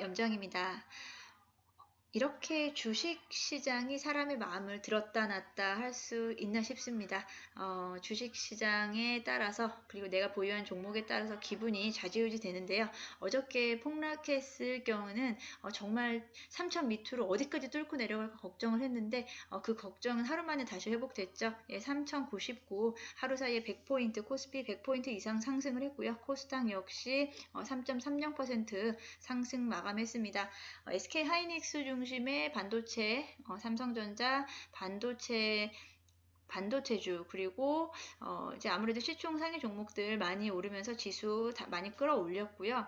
염정입니다. 이렇게 주식시장이 사람의 마음을 들었다 놨다 할 수 있나 싶습니다. 주식시장에 따라서 그리고 내가 보유한 종목에 따라서 기분이 좌지우지 되는데요. 어저께 폭락했을 경우는 정말 3천 밑으로 어디까지 뚫고 내려갈까 걱정을 했는데 그 걱정은 하루 만에 다시 회복됐죠. 3,099 하루 사이에 100포인트 코스피 100포인트 이상 상승을 했고요. 코스닥 역시 3.30% 상승 마감했습니다. SK 하이닉스 중심의 반도체, 삼성전자 반도체주 그리고 이제 아무래도 시총 상위 종목들 많이 오르면서 지수 많이 끌어올렸고요.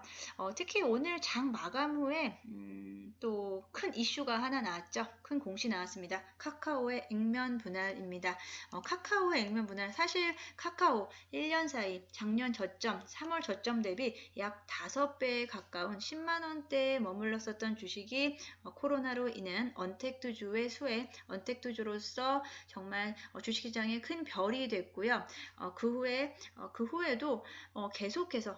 특히 오늘 장 마감 후에 또 큰 이슈가 하나 나왔죠. 큰 공시 나왔습니다. 카카오의 액면 분할입니다. 카카오의 액면 분할, 사실 카카오 1년 사이 작년 저점 3월 저점 대비 약 5배에 가까운 10만원대에 머물렀었던 주식이 코로나로 인한 언택트주의 수혜, 언택트주로서 정말 주식시장에 큰 별이 됐고요. 그 후에도 계속해서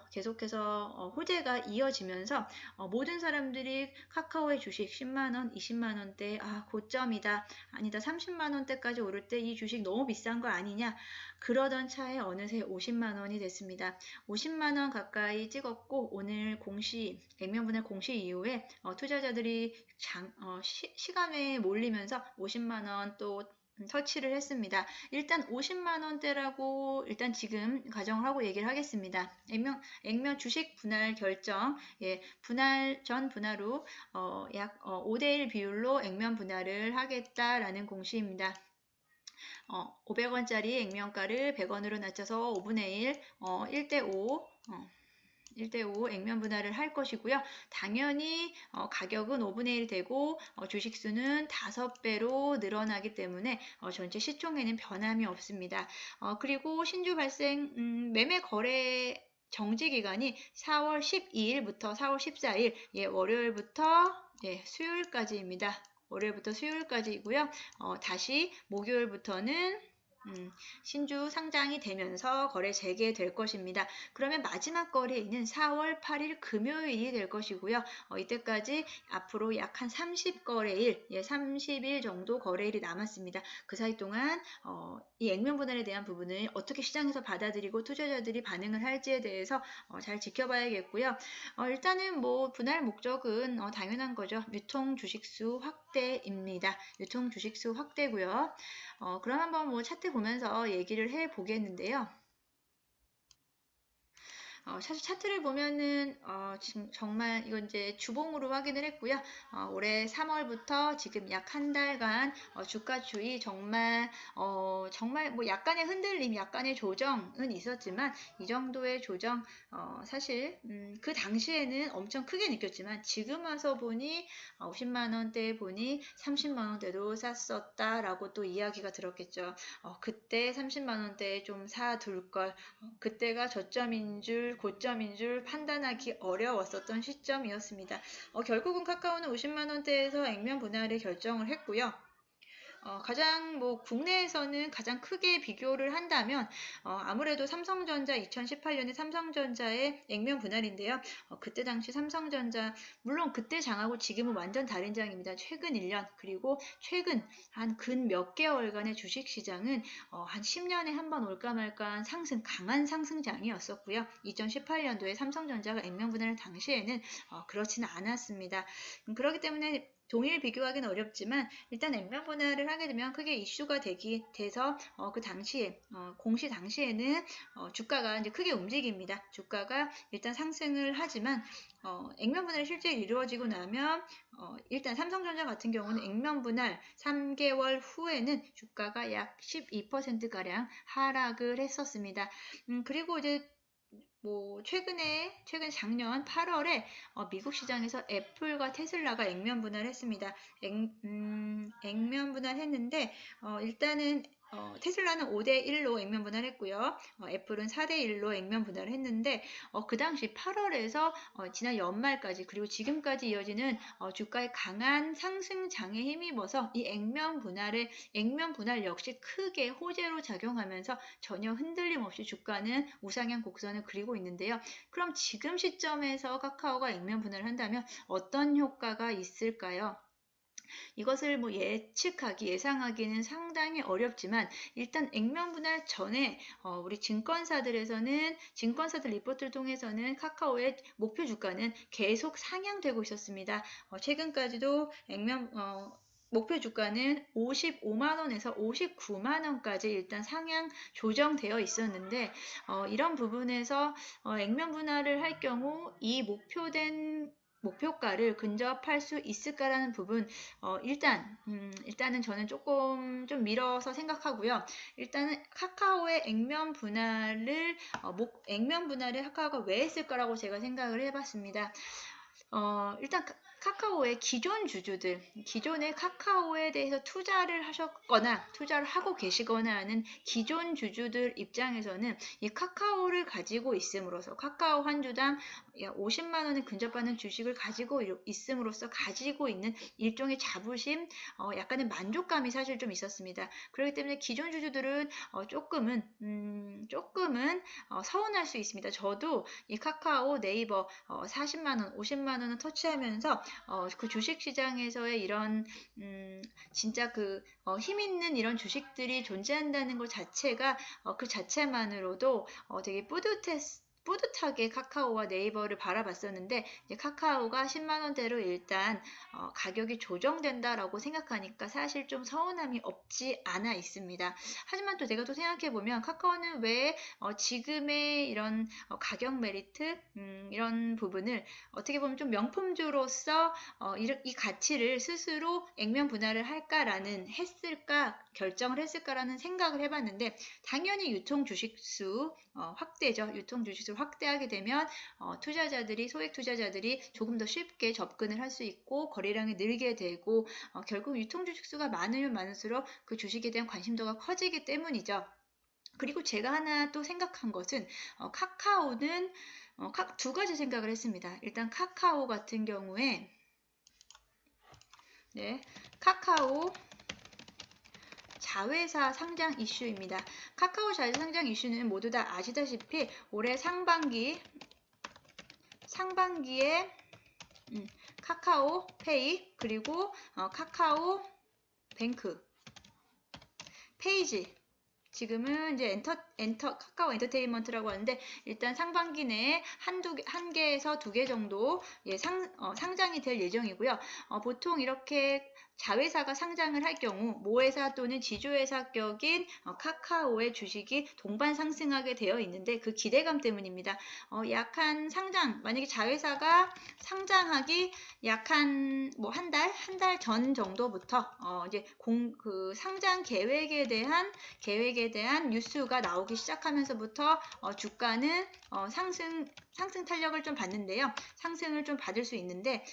호재가 이어지면서 모든 사람들이 카카오의 주식 10만원, 20만원대 고점이다, 아니다 30만원대까지 오를 때 이 주식 너무 비싼 거 아니냐, 그러던 차에 어느새 50만원이 됐습니다. 50만원 가까이 찍었고, 오늘 액면분할 공시 이후에 투자자들이 시간에 몰리면서 50만원 또 터치를 했습니다. 일단 50만원대라고 일단 지금 가정을 하고 얘기를 하겠습니다. 액면 주식 분할 결정, 전 분할 후 약 5대1 비율로 액면 분할을 하겠다라는 공시입니다. 500원짜리 액면가를 100원으로 낮춰서 5분의 1, 1대5 액면 분할을 할 것이고요. 당연히 가격은 5분의 1 되고 주식수는 5배로 늘어나기 때문에 전체 시총에는 변함이 없습니다. 그리고 신주 발생 매매 거래 정지 기간이 4월 12일부터 4월 14일, 월요일부터 수요일까지입니다. 월요일부터 수요일까지이고요. 다시 목요일부터는 신주 상장이 되면서 거래 재개될 것입니다. 그러면 마지막 거래일은 4월 8일 금요일이 될 것이고요. 이때까지 앞으로 약 한 30거래일, 30일 정도 거래일이 남았습니다. 그 사이 동안 이 액면 분할에 대한 부분을 어떻게 시장에서 받아들이고 투자자들이 반응을 할지에 대해서 잘 지켜봐야겠고요. 일단은 분할 목적은 당연한 거죠. 유통 주식수 확대입니다. 유통 주식수 확대고요. 그럼 한번 차트 보면서 얘기를 해 보겠는데요. 사실 차트를 보면은 지금 정말 이건 이제 주봉으로 확인을 했고요. 올해 3월부터 지금 약 한 달간 주가 추이 정말 약간의 흔들림, 약간의 조정은 있었지만 이 정도의 조정 사실 그 당시에는 엄청 크게 느꼈지만 지금 와서 보니 50만 원대에 보니 30만 원대도 샀었다라고 또 이야기가 들었겠죠. 그때 30만 원대에 좀 사둘 걸, 그때가 저점인 줄 고점인 줄 판단하기 어려웠었던 시점이었습니다. 결국은 카카오는 50만 원대에서 액면 분할을 결정을 했고요. 가장 국내에서는 가장 크게 비교를 한다면 아무래도 삼성전자 2018년에 삼성전자의 액면 분할인데요. 그때 당시 삼성전자 물론 그때 장하고 지금은 완전 다른 장입니다. 최근 1년 그리고 최근 한 근 몇 개월간의 주식시장은 한 10년에 한 번 올까 말까한 강한 상승장이었었고요. 2018년도에 삼성전자가 액면 분할 당시에는 그렇지는 않았습니다. 그렇기 때문에 동일 비교하기는 어렵지만 일단 액면 분할을 하게 되면 크게 이슈가 돼서 그 당시에 공시 당시에는 주가가 이제 크게 움직입니다. 주가가 일단 상승을 하지만 액면 분할이 실제 이루어지고 나면 일단 삼성전자 같은 경우는 액면 분할 3개월 후에는 주가가 약 12%가량 하락을 했었습니다. 그리고 이제 최근 작년 8월에 미국 시장에서 애플과 테슬라가 액면 분할했습니다. 액면 분할했는데 일단은 테슬라는 5대1로 액면 분할했고요. 애플은 4대1로 액면 분할을 했는데 그 당시 8월에서 지난 연말까지 그리고 지금까지 이어지는 주가의 강한 상승장에 힘입어서 이 액면 분할 역시 크게 호재로 작용하면서 전혀 흔들림 없이 주가는 우상향 곡선을 그리고 있는데요. 그럼 지금 시점에서 카카오가 액면 분할을 한다면 어떤 효과가 있을까요? 이것을 예상하기는 상당히 어렵지만 일단 액면 분할 전에 우리 증권사들 리포트를 통해서는 카카오의 목표 주가는 계속 상향되고 있었습니다. 최근까지도 목표 주가는 55만원에서 59만원까지 일단 상향 조정되어 있었는데 이런 부분에서 액면 분할을 할 경우 이 목표가를 근접할 수 있을까라는 부분 일단은 저는 조금 좀 밀어서 생각하고요. 일단은 카카오의 액면 분할을 카카오가 왜 했을까라고 제가 생각을 해봤습니다. 일단 카카오의 기존에 카카오에 대해서 투자를 하셨거나 투자를 하고 계시거나 하는 기존 주주들 입장에서는 이 카카오를 가지고 있음으로써 카카오 한 주당 50만 원에 근접하는 주식을 가지고 있음으로써 가지고 있는 일종의 자부심, 약간의 만족감이 사실 좀 있었습니다. 그렇기 때문에 기존 주주들은 조금은 서운할 수 있습니다. 저도 이 카카오, 네이버 40만 원, 50만 원을 터치하면서 그 주식시장에서의 이런 진짜 힘 있는 이런 주식들이 존재한다는 것 자체가 그 자체만으로도 되게 뿌듯하게 카카오와 네이버를 바라봤었는데 이제 카카오가 10만 원대로 일단 가격이 조정된다라고 생각하니까 사실 좀 서운함이 없지 않아 있습니다. 하지만 또 내가 또 생각해보면 카카오는 왜 지금의 이런 가격 메리트 이런 부분을 어떻게 보면 좀 명품주로서 이 가치를 스스로 액면 분할을 결정을 했을까라는 생각을 해봤는데 당연히 유통 주식수 확대죠. 유통 주식수를 확대하게 되면 소액 투자자들이 조금 더 쉽게 접근을 할 수 있고 거래량이 늘게 되고 결국 유통 주식수가 많으면 많을수록 그 주식에 대한 관심도가 커지기 때문이죠. 그리고 제가 하나 또 생각한 것은 카카오는 두 가지 생각을 했습니다. 일단 카카오 같은 경우에 카카오 자회사 상장 이슈입니다. 카카오 자회사 상장 이슈는 모두 다 아시다시피 올해 상반기에 카카오페이 그리고 카카오 뱅크 페이지 지금은 이제 카카오 엔터테인먼트라고 하는데 일단 상반기 내에 한 개에서 두 개 정도 상장이 될 예정이고요. 보통 이렇게 자회사가 상장을 할 경우 모회사 또는 지주회사 격인 카카오의 주식이 동반 상승하게 되어 있는데 그 기대감 때문입니다. 만약에 자회사가 상장하기 약 한 달 전 정도부터 이제 상장 계획에 대한 뉴스가 나오기 시작하면서부터 주가는 상승 탄력을 좀 받는데요. 상승을 좀 받을 수 있는데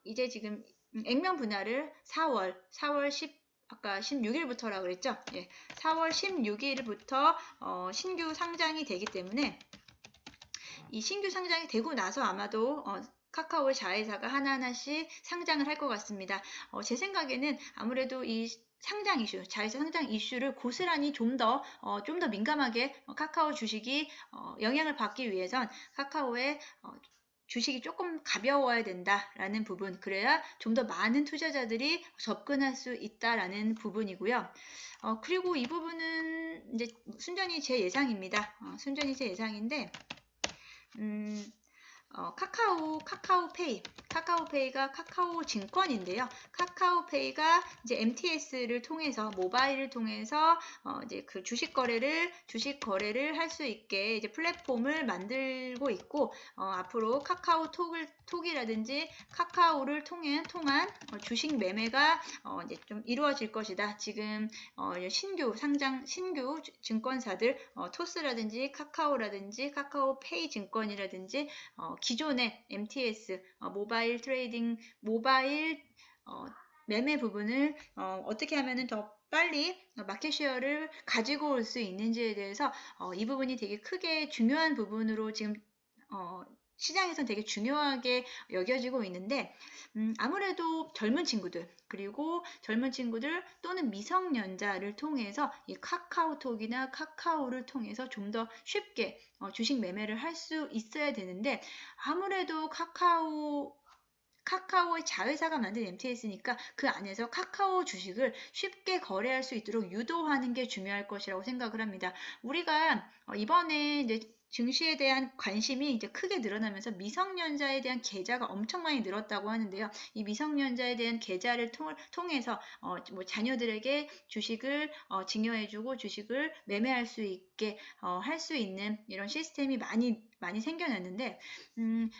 이제 지금 액면 분할을 4월 16일부터라고 그랬죠. 4월 16일부터 신규 상장이 되기 때문에 이 신규 상장이 되고 나서 아마도 카카오의 자회사가 하나하나씩 상장을 할 것 같습니다. 제 생각에는 아무래도 이 자회사 상장 이슈를 고스란히 좀 더 민감하게 카카오 주식이 영향을 받기 위해선 카카오의 주식이 조금 가벼워야 된다라는 부분, 그래야 좀 더 많은 투자자들이 접근할 수 있다라는 부분이고요. 그리고 이 부분은 이제 순전히 제 예상입니다. 순전히 제 예상인데, 카카오페이가 카카오 증권인데요. 카카오페이가 이제 MTS를 통해서 모바일을 통해서 이제 그 주식 거래를 할 수 있게 이제 플랫폼을 만들고 있고 앞으로 카카오톡이라든지 카카오를 통한 주식 매매가 이제 좀 이루어질 것이다. 지금 신규 증권사들 토스라든지 카카오라든지 카카오페이 증권이라든지 기존의 MTS 모바일 매매 부분을 어떻게 하면은 더 빨리 마켓 쉐어를 가지고 올 수 있는지에 대해서 이 부분이 되게 크게 중요한 부분으로 지금 시장에선 되게 중요하게 여겨지고 있는데 아무래도 젊은 친구들 그리고 젊은 친구들 또는 미성년자를 통해서 이 카카오톡이나 카카오를 통해서 좀 더 쉽게 주식 매매를 할 수 있어야 되는데 아무래도 카카오의 자회사가 만든 MTS니까 그 안에서 카카오 주식을 쉽게 거래할 수 있도록 유도하는 게 중요할 것이라고 생각을 합니다. 우리가 이번에 이제 증시에 대한 관심이 이제 크게 늘어나면서 미성년자에 대한 계좌가 엄청 많이 늘었다고 하는데요. 이 미성년자에 대한 계좌를 통해서 뭐 자녀들에게 주식을 증여해주고 주식을 매매할 수 있게 할 수 있는 이런 시스템이 많이 생겨났는데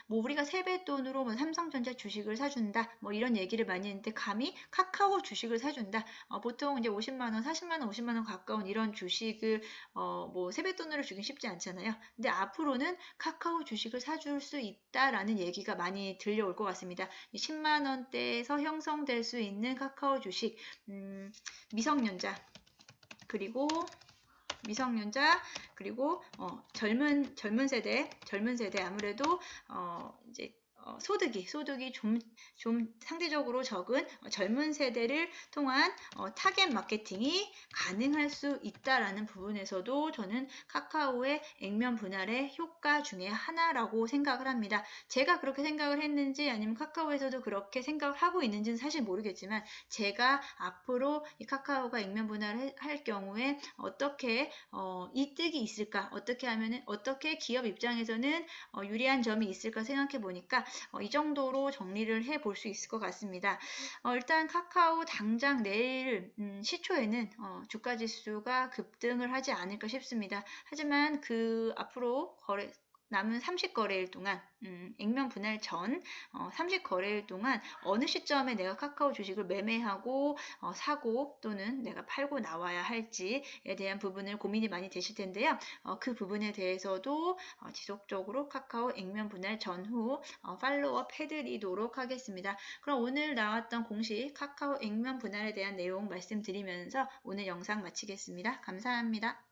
뭐 우리가 세뱃돈으로 뭐 삼성전자 주식을 사준다, 뭐 이런 얘기를 많이 했는데 감히 카카오 주식을 사준다. 보통 이제 50만 원, 40만 원, 50만 원 가까운 이런 주식을 뭐 세뱃돈으로 주긴 쉽지 않잖아요. 근데 앞으로는 카카오 주식을 사줄 수 있다라는 얘기가 많이 들려올 것 같습니다. 10만 원대에서 형성될 수 있는 카카오 주식, 미성년자 그리고 미성년자 그리고 젊은 세대 아무래도 이제 소득이 좀 상대적으로 적은 젊은 세대를 통한 타겟 마케팅이 가능할 수 있다라는 부분에서도 저는 카카오의 액면 분할의 효과 중에 하나라고 생각을 합니다. 제가 그렇게 생각을 했는지 아니면 카카오에서도 그렇게 생각을 하고 있는지는 사실 모르겠지만 제가 앞으로 이 카카오가 액면 분할을 할 경우에 어떻게 이득이 있을까? 어떻게 하면은 어떻게 기업 입장에서는 유리한 점이 있을까 생각해 보니까 이 정도로 정리를 해 볼 수 있을 것 같습니다. 일단 카카오 당장 내일 시초에는 주가 지수가 급등을 하지 않을까 싶습니다. 하지만 그 앞으로 남은 30거래일 동안 액면 분할 전 30거래일 동안 어느 시점에 내가 카카오 주식을 매매하고 사고 또는 내가 팔고 나와야 할지에 대한 부분을 고민이 많이 되실 텐데요. 그 부분에 대해서도 지속적으로 카카오 액면 분할 전후 팔로우업 해드리도록 하겠습니다. 그럼 오늘 나왔던 공식 카카오 액면 분할에 대한 내용 말씀드리면서 오늘 영상 마치겠습니다. 감사합니다.